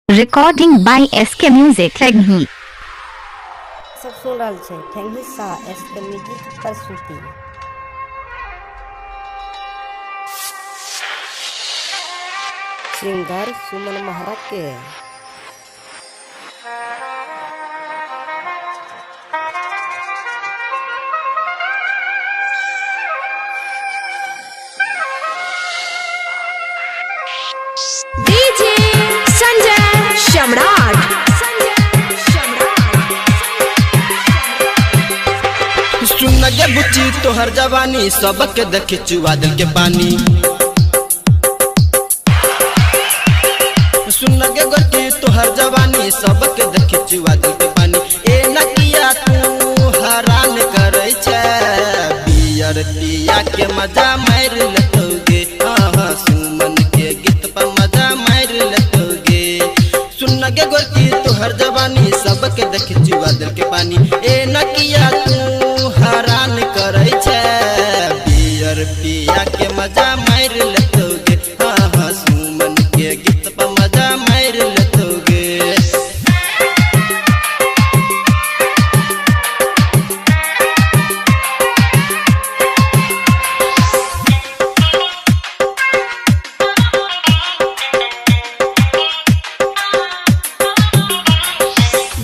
Recording by SK Music Technique। सब सुन रहल छै ठेंगी शाह SK म्यूजिक प्रस्तुति। सिंगर सुमन महरा के डीजे संजय सम्राट। सुन गे बुच्ची तोहर जवानी सबके देखे चुआ दिल के पानी। सुन गे गोटी तोहर जवानी सबके देखे चुआ दिल के पानी। ए नकिया तू हरान करे छे बियर पिया के मजा मार लेतोगे। हाँ सुमन के गीत पर मजा मार लेतोगे। सुन गे गोटी तोहर जवानी सबके देखे चुआ दिल के पानी। ए नकिया तू हरान करे छे बियर पिया के मजा मार लेतोगे। हाँ सुमन के गीत पर मजा मार लेतोगे।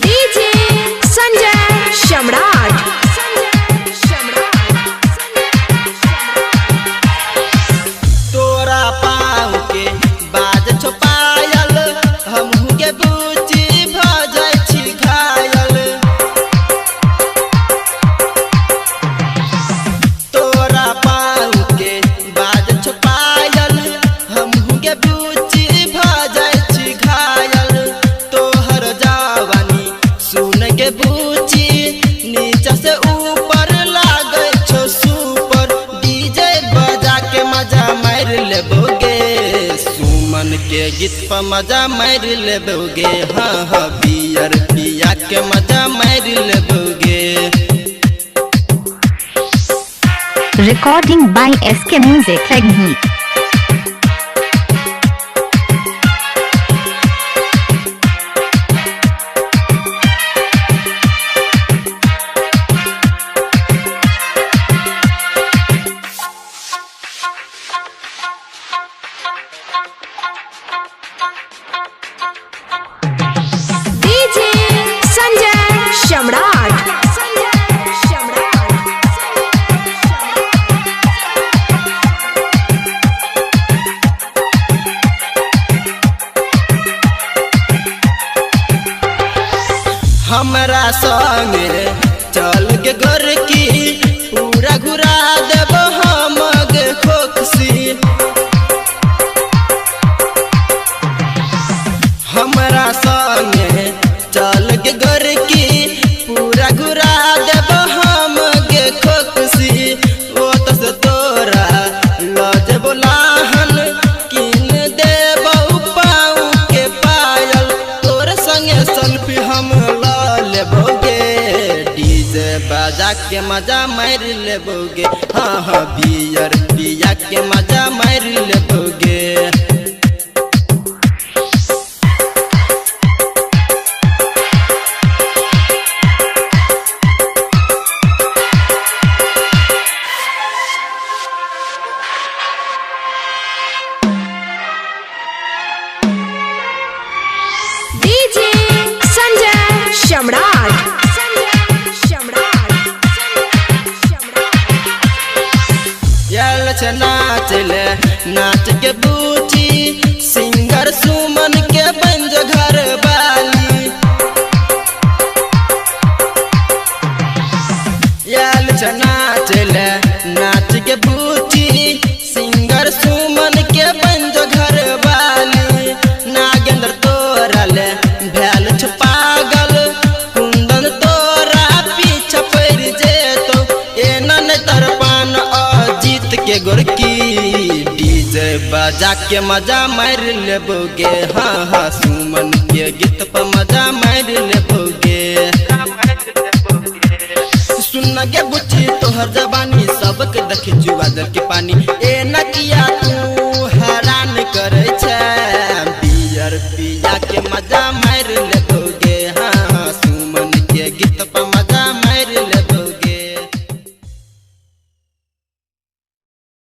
डीजे संजय सम्राट। तोरा पाँव के बाज छो पायल हमहू के बुची भ जाय छी घायल। तोरा पाँव के बाज छो पायल हमहू के बुची भ जाय छी घायल। तोहर जवानी सुन के बुची नीचा से ऊपर लागे छो सुपर। डीजे बजा के मजा मार लेबोगे सुमन के गीत पर मजा मार लेबोगे। हाँ हाँ बियर पिया के मजा मार लेबोगे। Recording by SK Music Technique। DJ Sanjay Samrat. हमरा संगे चल के घर की पूरा घुरा देब हम गे खोखसी। हमरा संगे चल के घर की पूरा घुरा देब हम गे खोखसी। ओ तस तोरा लज बोलाहन किन देब पाऊ के पायल। तोर संगे सेल्फी हम लेबोगे डीजे बजा के मजा मार लेबोगे। हाँ हाँ बियर पिया के मजा मार लेबोगे। डीजे संजय सम्राट। यल छ नाच ले नाच के बूची सिंगर सुमन के बंज घर वाली। यल छ नाच ले नाच के बूची सिंगर सुमन के बंज घर वाली। नागेंद्र तोरा ले भैल छ पागल कुंदन तोरा पीछे पड़ जेतो। ए नन तरपान अजीत के गोरकी डीजे बजा के मजा मार लेबोगे। हाँ हाँ सुमन के गीत पर मजा मार